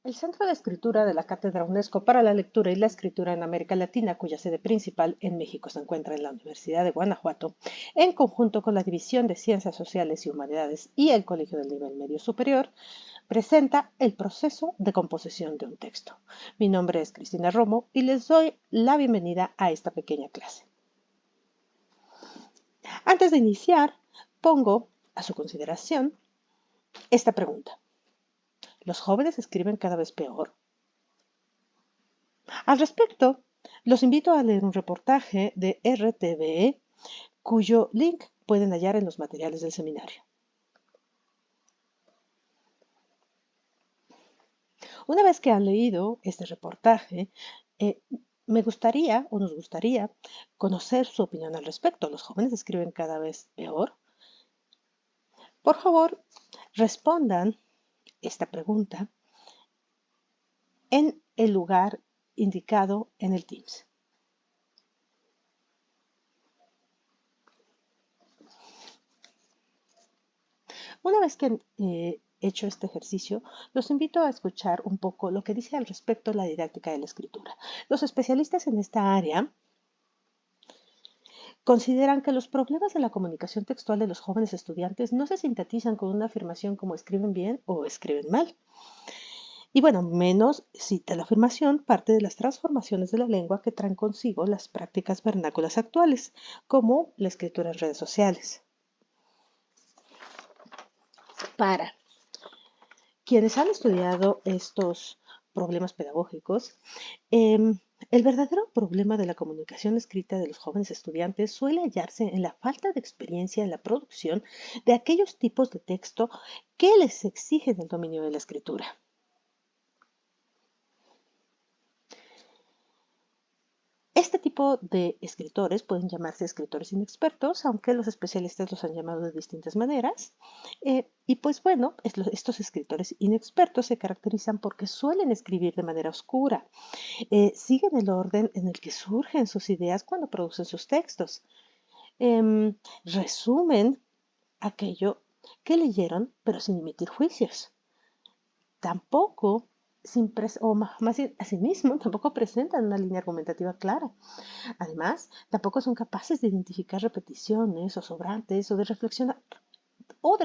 El Centro de Escritura de la Cátedra UNESCO para la Lectura y la Escritura en América Latina, cuya sede principal en México se encuentra en la Universidad de Guanajuato, en conjunto con la División de Ciencias Sociales y Humanidades y el Colegio del Nivel Medio Superior, presenta el proceso de composición de un texto. Mi nombre es Cristina Romo y les doy la bienvenida a esta pequeña clase. Antes de iniciar, pongo a su consideración esta pregunta. ¿Los jóvenes escriben cada vez peor? Al respecto, los invito a leer un reportaje de RTVE, cuyo link pueden hallar en los materiales del seminario. Una vez que han leído este reportaje, eh, me gustaría o nos gustaría conocer su opinión al respecto. ¿Los jóvenes escriben cada vez peor? Por favor, respondan esta pregunta en el lugar indicado en el Teams. Una vez que han hecho este ejercicio, los invito a escuchar un poco lo que dice al respecto la didáctica de la escritura. Los especialistas en esta área consideran que los problemas de la comunicación textual de los jóvenes estudiantes no se sintetizan con una afirmación como escriben bien o escriben mal. Y bueno, menos cita la afirmación parte de las transformaciones de la lengua que traen consigo las prácticas vernáculas actuales, como la escritura en redes sociales. Para quienes han estudiado estos problemas pedagógicos, el verdadero problema de la comunicación escrita de los jóvenes estudiantes suele hallarse en la falta de experiencia en la producción de aquellos tipos de texto que les exigen el dominio de la escritura. Este tipo de escritores pueden llamarse escritores inexpertos, aunque los especialistas los han llamado de distintas maneras. Y pues bueno, estos escritores inexpertos se caracterizan porque suelen escribir de manera oscura. Siguen el orden en el que surgen sus ideas cuando producen sus textos. Resumen aquello que leyeron, pero sin emitir juicios. Tampoco, o más bien, asimismo, tampoco presentan una línea argumentativa clara. Además, tampoco son capaces de identificar repeticiones o sobrantes o de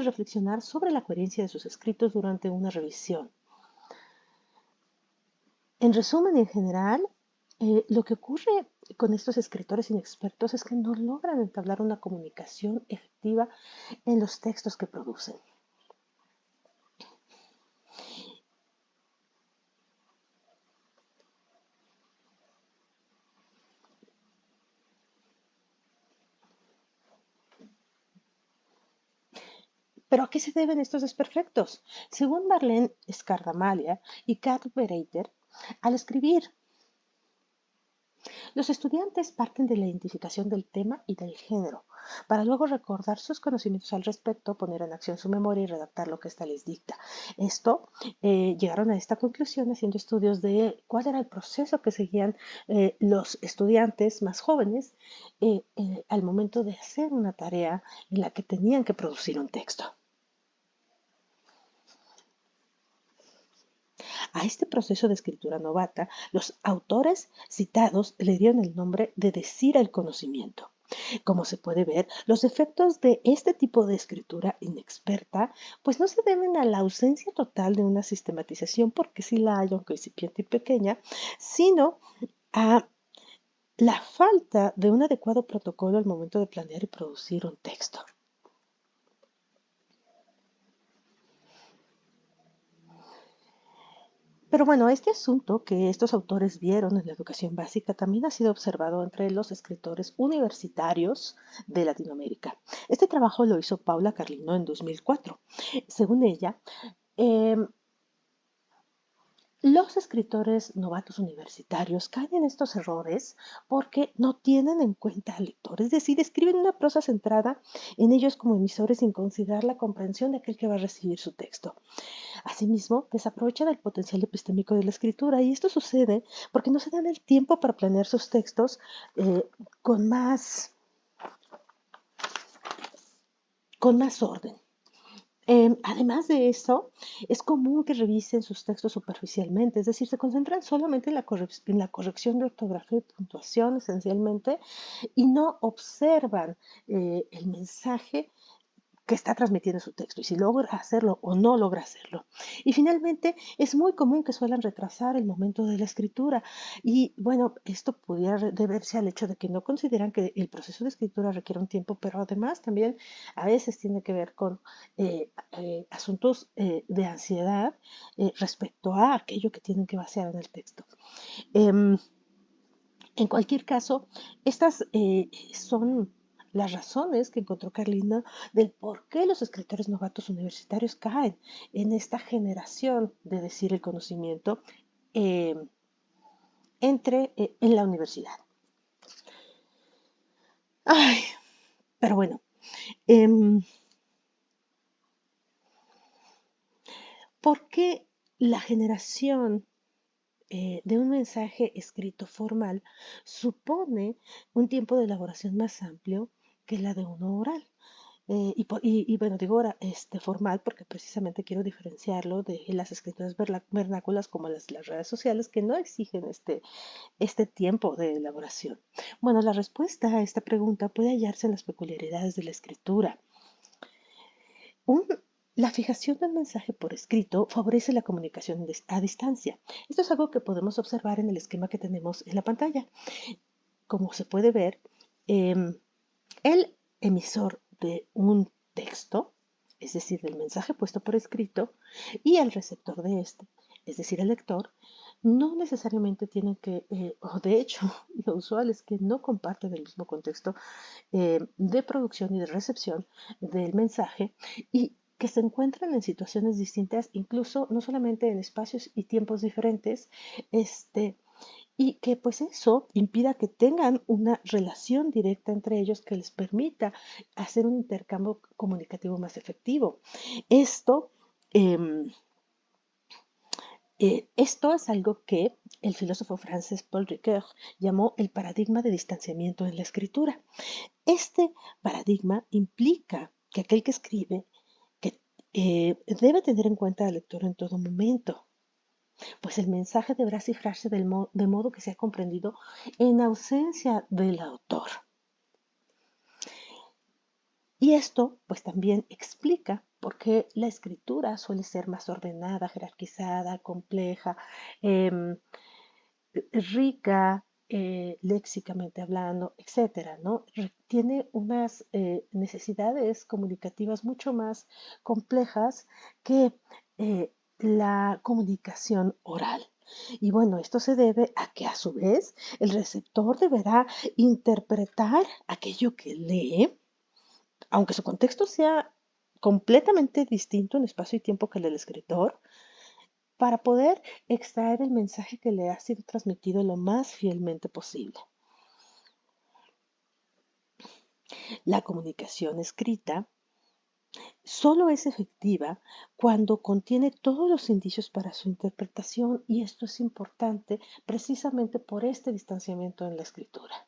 reflexionar sobre la coherencia de sus escritos durante una revisión. En resumen, en general, lo que ocurre con estos escritores inexpertos es que no logran entablar una comunicación efectiva en los textos que producen. ¿Pero a qué se deben estos desperfectos? Según Marlene Scardamalia y Kat Bereiter, al escribir, los estudiantes parten de la identificación del tema y del género, para luego recordar sus conocimientos al respecto, poner en acción su memoria y redactar lo que ésta les dicta. Llegaron a esta conclusión haciendo estudios de cuál era el proceso que seguían los estudiantes más jóvenes al momento de hacer una tarea en la que tenían que producir un texto. A este proceso de escritura novata, los autores citados le dieron el nombre de decir el conocimiento. Como se puede ver, los efectos de este tipo de escritura inexperta pues no se deben a la ausencia total de una sistematización, porque sí la hay, aunque incipiente y pequeña, sino a la falta de un adecuado protocolo al momento de planear y producir un texto. Pero bueno, este asunto que estos autores vieron en la educación básica también ha sido observado entre los escritores universitarios de Latinoamérica. Este trabajo lo hizo Paula Carlino en 2004. Según ella, eh, los escritores novatos universitarios caen en estos errores porque no tienen en cuenta al lector, es decir, escriben una prosa centrada en ellos como emisores sin considerar la comprensión de aquel que va a recibir su texto. Asimismo, desaprovechan el potencial epistémico de la escritura, y esto sucede porque no se dan el tiempo para planear sus textos con más, con más orden. Además de eso, es común que revisen sus textos superficialmente, es decir, se concentran solamente en en la corrección de ortografía y puntuación esencialmente y no observan el mensaje que está transmitiendo su texto y si logra hacerlo o no logra hacerlo. Y finalmente, es muy común que suelen retrasar el momento de la escritura y bueno, esto pudiera deberse al hecho de que no consideran que el proceso de escritura requiere un tiempo, pero además también a veces tiene que ver con asuntos de ansiedad respecto a aquello que tienen que vaciar en el texto. Em, en cualquier caso, estas son las razones que encontró Carlina del por qué los escritores novatos universitarios caen en esta generación de decir el conocimiento eh, en la universidad. Ay, pero bueno, em, ¿por qué la generación de un mensaje escrito formal supone un tiempo de elaboración más amplio que la de uno oral? Bueno, digo ahora formal porque precisamente quiero diferenciarlo de las escrituras vernáculas como las redes sociales que no exigen este tiempo de elaboración. Bueno, la respuesta a esta pregunta puede hallarse en las peculiaridades de la escritura. Un- la fijación del mensaje por escrito favorece la comunicación a distancia. Esto es algo que podemos observar en el esquema que tenemos en la pantalla. Como se puede ver, em, el emisor de un texto, es decir, del mensaje puesto por escrito, y el receptor de este, es decir, el lector, no necesariamente tienen que, o de hecho, lo usual es que no comparten el mismo contexto de producción y de recepción del mensaje y que se encuentran en situaciones distintas, incluso no solamente en espacios y tiempos diferentes, y que pues eso impida que tengan una relación directa entre ellos que les permita hacer un intercambio comunicativo más efectivo. Esto, em, esto es algo que el filósofo francés Paul Ricoeur llamó el paradigma de distanciamiento en la escritura. Este paradigma implica que aquel que escribe que, debe tener en cuenta al lector en todo momento, pues el mensaje deberá cifrarse de modo que sea comprendido en ausencia del autor. Y esto pues también explica por qué la escritura suele ser más ordenada, jerarquizada, compleja, em, rica, léxicamente hablando, etcétera, ¿no? Tiene unas necesidades comunicativas mucho más complejas que la comunicación oral. Y bueno, esto se debe a que a su vez el receptor deberá interpretar aquello que lee, aunque su contexto sea completamente distinto en espacio y tiempo que el del escritor, para poder extraer el mensaje que le ha sido transmitido lo más fielmente posible. La comunicación escrita solo es efectiva cuando contiene todos los indicios para su interpretación y esto es importante precisamente por este distanciamiento en la escritura.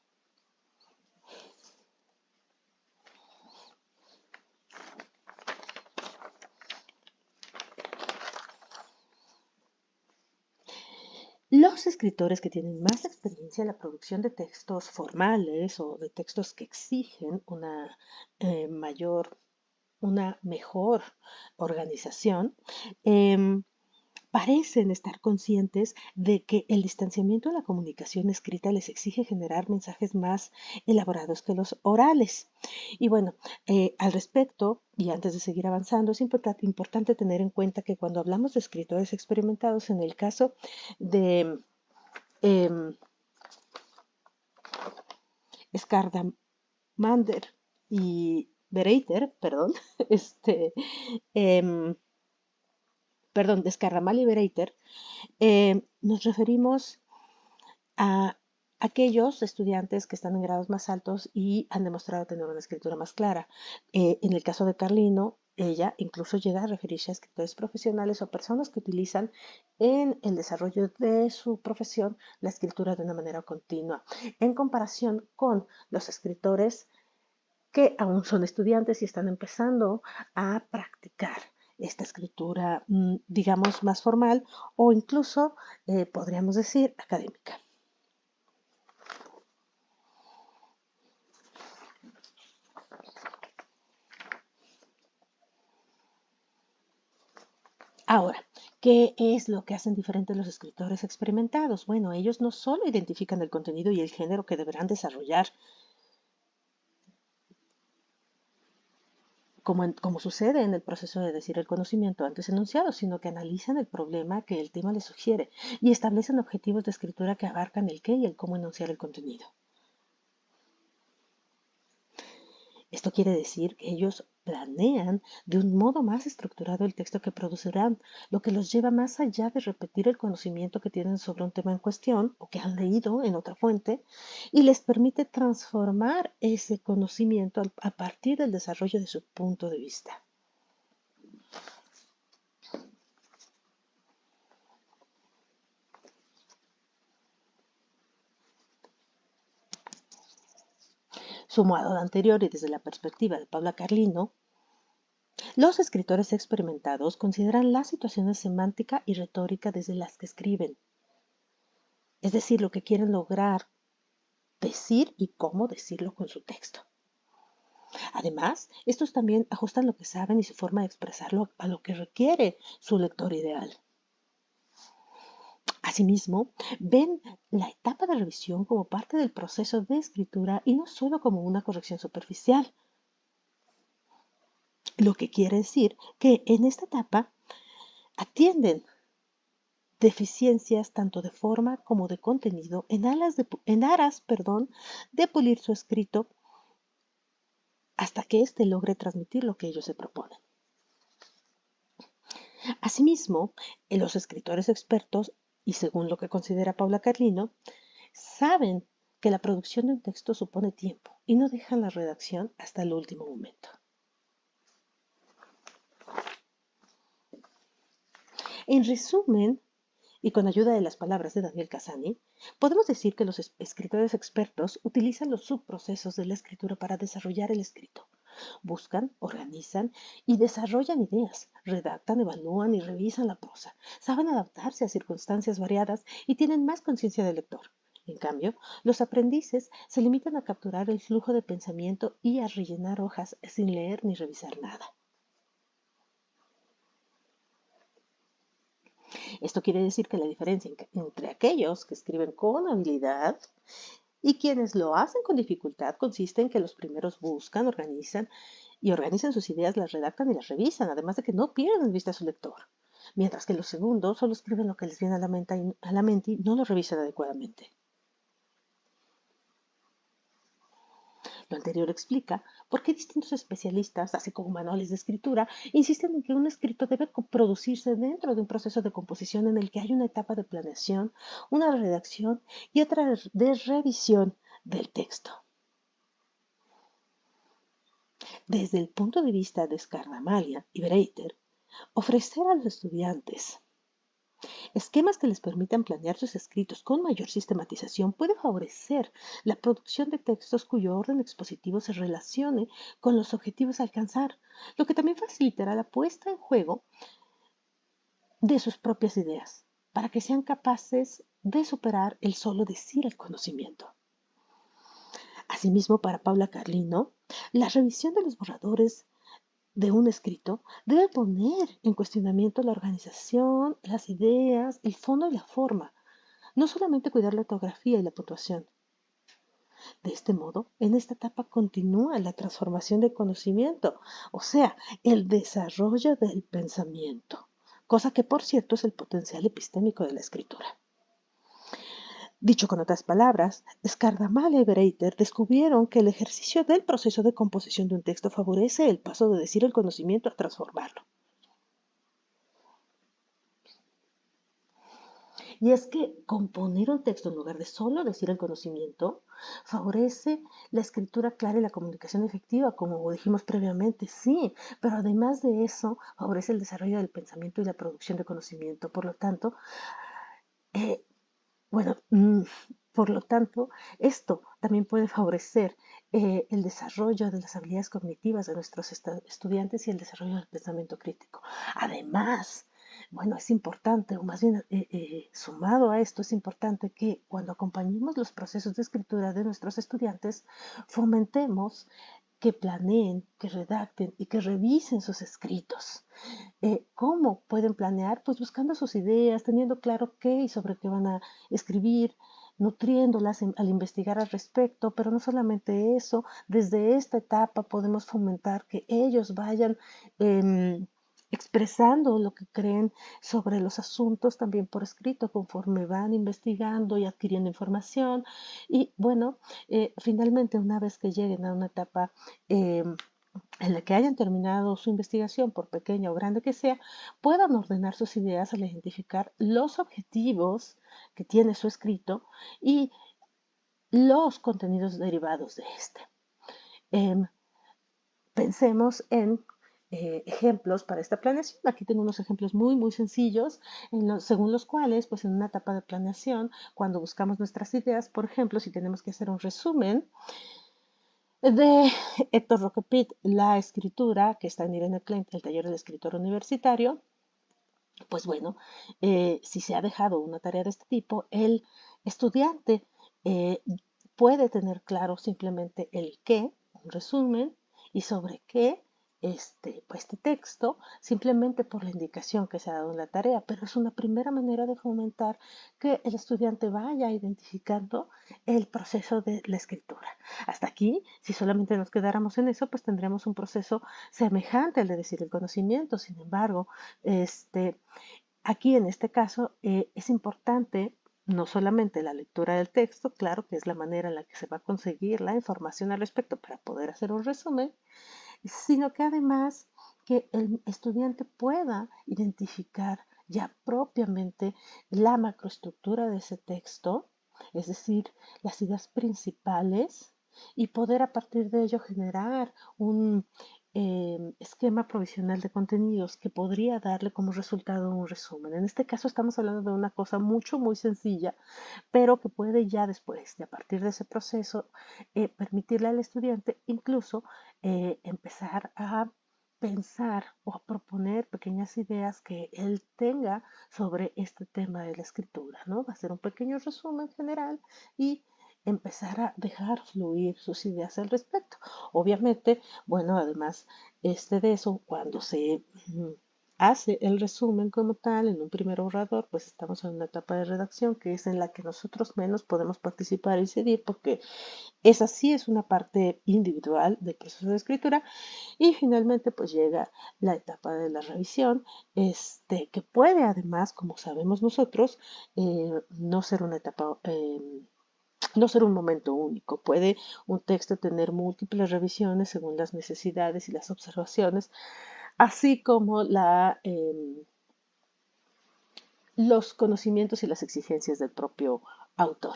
Los escritores que tienen más experiencia en la producción de textos formales o de textos que exigen mayor una mejor organización, em, parecen estar conscientes de que el distanciamiento de la comunicación escrita les exige generar mensajes más elaborados que los orales. Y bueno, al respecto, y antes de seguir avanzando, es importante tener en cuenta que cuando hablamos de escritores experimentados, en el caso de eh, Skardamander y Bereiter, perdón, este, em, perdón, de Scarramal y Bereiter, nos referimos a aquellos estudiantes que están en grados más altos y han demostrado tener una escritura más clara. En el caso de Carlino, ella incluso llega a referirse a escritores profesionales o personas que utilizan en el desarrollo de su profesión la escritura de una manera continua, en comparación con los escritores que aún son estudiantes y están empezando a practicar esta escritura, digamos, más formal o incluso, podríamos decir, académica. Ahora, ¿qué es lo que hacen diferentes los escritores experimentados? Bueno, ellos no solo identifican el contenido y el género que deberán desarrollar, como sucede en el proceso de decir el conocimiento antes enunciado, sino que analizan el problema que el tema les sugiere y establecen objetivos de escritura que abarcan el qué y el cómo enunciar el contenido. Esto quiere decir que ellos planean de un modo más estructurado el texto que producirán, lo que los lleva más allá de repetir el conocimiento que tienen sobre un tema en cuestión o que han leído en otra fuente y les permite transformar ese conocimiento a partir del desarrollo de su punto de vista. Sumado a lo anterior y desde la perspectiva de Paula Carlino, los escritores experimentados consideran las situaciones semántica y retórica desde las que escriben, es decir, lo que quieren lograr decir y cómo decirlo con su texto. Además, estos también ajustan lo que saben y su forma de expresarlo a lo que requiere su lector ideal. Asimismo, ven la etapa de revisión como parte del proceso de escritura y no solo como una corrección superficial. Lo que quiere decir que en esta etapa atienden deficiencias tanto de forma como de contenido en aras de pulir su escrito hasta que éste logre transmitir lo que ellos se proponen. Asimismo, los escritores expertos, y según lo que considera Paula Carlino, saben que la producción de un texto supone tiempo y no dejan la redacción hasta el último momento. En resumen, y con ayuda de las palabras de Daniel Cassani, podemos decir que los escritores expertos utilizan los subprocesos de la escritura para desarrollar el escrito. Buscan, organizan y desarrollan ideas, redactan, evalúan y revisan la prosa. Saben adaptarse a circunstancias variadas y tienen más conciencia del lector. En cambio, los aprendices se limitan a capturar el flujo de pensamiento y a rellenar hojas sin leer ni revisar nada. Esto quiere decir que la diferencia entre aquellos que escriben con habilidad y quienes lo hacen con dificultad consiste en que los primeros buscan, organizan sus ideas, las redactan y las revisan, además de que no pierden de vista a su lector. Mientras que los segundos solo escriben lo que les viene a la mente y no lo revisan adecuadamente. Lo anterior explica por qué distintos especialistas, así como manuales de escritura, insisten en que un escrito debe producirse dentro de un proceso de composición en el que hay una etapa de planeación, una redacción y otra de revisión del texto. Desde el punto de vista de Scarnamalia y Breiter, ofrecer a los estudiantes esquemas que les permitan planear sus escritos con mayor sistematización puede favorecer la producción de textos cuyo orden expositivo se relacione con los objetivos a alcanzar, lo que también facilitará la puesta en juego de sus propias ideas, para que sean capaces de superar el solo decir el conocimiento. Asimismo, para Paula Carlino, la revisión de los borradores de un escrito debe poner en cuestionamiento la organización, las ideas, el fondo y la forma, no solamente cuidar la ortografía y la puntuación. De este modo, en esta etapa continúa la transformación del conocimiento, o sea, el desarrollo del pensamiento, cosa que por cierto es el potencial epistémico de la escritura. Dicho con otras palabras, Scardamala y Breiter descubrieron que el ejercicio del proceso de composición de un texto favorece el paso de decir el conocimiento a transformarlo. Y es que componer un texto en lugar de solo decir el conocimiento favorece la escritura clara y la comunicación efectiva, como dijimos previamente, sí, pero además de eso favorece el desarrollo del pensamiento y la producción de conocimiento. Por lo tanto, eh, bueno, por lo tanto, esto también puede favorecer el desarrollo de las habilidades cognitivas de nuestros estudiantes y el desarrollo del pensamiento crítico. Además, bueno, es importante, o más bien sumado a esto, es importante que cuando acompañemos los procesos de escritura de nuestros estudiantes, fomentemos que planeen, que redacten y que revisen sus escritos. ¿Cómo pueden planear? Pues buscando sus ideas, teniendo claro qué y sobre qué van a escribir, nutriéndolas al investigar al respecto, pero no solamente eso, desde esta etapa podemos fomentar que ellos vayan expresando lo que creen sobre los asuntos también por escrito, conforme van investigando y adquiriendo información. Y bueno, finalmente una vez que lleguen a una etapa en la que hayan terminado su investigación, por pequeña o grande que sea, puedan ordenar sus ideas al identificar los objetivos que tiene su escrito y los contenidos derivados de este. Pensemos en ejemplos para esta planeación. Aquí tengo unos ejemplos muy sencillos, según los cuales, pues en una etapa de planeación, cuando buscamos nuestras ideas, por ejemplo, si tenemos que hacer un resumen, de Héctor Roquepit, La escritura, que está en Irene Klein, el taller del escritor universitario, pues bueno, si se ha dejado una tarea de este tipo, el estudiante eh, puede tener claro simplemente el qué, un resumen, y sobre qué pues este texto, simplemente por la indicación que se ha dado en la tarea, pero es una primera manera de fomentar que el estudiante vaya identificando el proceso de la escritura. Hasta aquí, si solamente nos quedáramos en eso, pues tendremos un proceso semejante al de decir el conocimiento. Sin embargo, aquí en este caso es importante no solamente la lectura del texto, claro que es la manera en la que se va a conseguir la información al respecto para poder hacer un resumen, sino que además que el estudiante pueda identificar ya propiamente la macroestructura de ese texto, es decir, las ideas principales, y poder a partir de ello generar un esquema provisional de contenidos que podría darle como resultado un resumen. En este caso estamos hablando de una cosa muy sencilla, pero que puede ya después, de a partir de ese proceso, permitirle al estudiante incluso empezar a pensar o a proponer pequeñas ideas que él tenga sobre este tema de la escritura, ¿no? Va a ser un pequeño resumen general y empezar a dejar fluir sus ideas al respecto. Obviamente, bueno, además de eso, cuando se hace el resumen como tal en un primer borrador, pues estamos en una etapa de redacción que es en la que nosotros menos podemos participar y decidir porque esa sí es una parte individual del proceso de escritura. Y finalmente pues llega la etapa de la revisión, que puede además, como sabemos nosotros, no ser una etapa no ser un momento único. Puede un texto tener múltiples revisiones según las necesidades y las observaciones, así como los conocimientos y las exigencias del propio autor.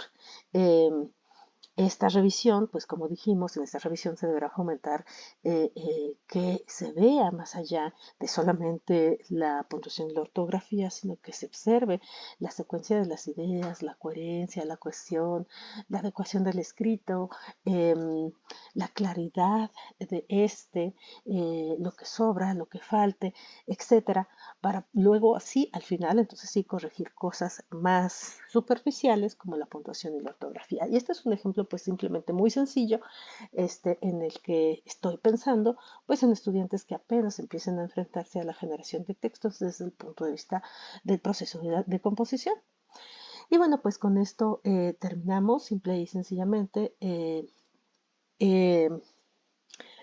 Esta revisión, pues como dijimos, en esta revisión se deberá fomentar que se vea más allá de solamente la puntuación y la ortografía, sino que se observe la secuencia de las ideas, la coherencia, la cohesión, la adecuación del escrito, la claridad de lo que sobra, lo que falte, etcétera, para luego así, al final, entonces sí, corregir cosas más superficiales como la puntuación y la ortografía. Y este es un ejemplo pues simplemente muy sencillo, en el que estoy pensando pues en estudiantes que apenas empiecen a enfrentarse a la generación de textos desde el punto de vista del proceso de composición. Y bueno, pues con esto terminamos simple y sencillamente eh,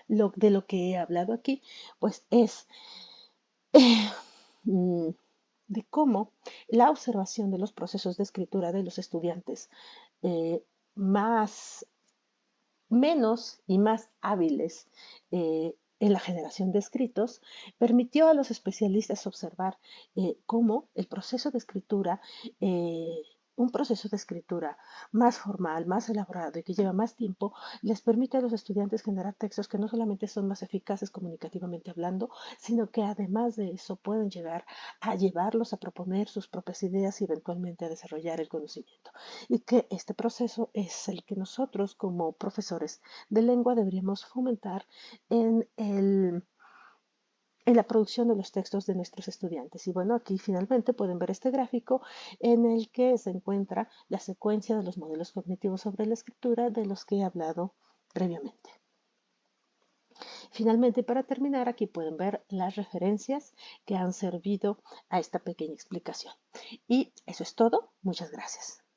de lo que he hablado aquí, pues es mm, de cómo la observación de los procesos de escritura de los estudiantes eh, más menos y más hábiles en la generación de escritos, permitió a los especialistas observar cómo el proceso de escritura un proceso de escritura más formal, más elaborado y que lleva más tiempo, les permite a los estudiantes generar textos que no solamente son más eficaces comunicativamente hablando, sino que además de eso pueden llegar a llevarlos a proponer sus propias ideas y eventualmente a desarrollar el conocimiento. Y que este proceso es el que nosotros como profesores de lengua deberíamos fomentar en la producción de los textos de nuestros estudiantes. Y bueno, aquí finalmente pueden ver este gráfico en el que se encuentra la secuencia de los modelos cognitivos sobre la escritura de los que he hablado previamente. Finalmente, para terminar, aquí pueden ver las referencias que han servido a esta pequeña explicación. Y eso es todo. Muchas gracias.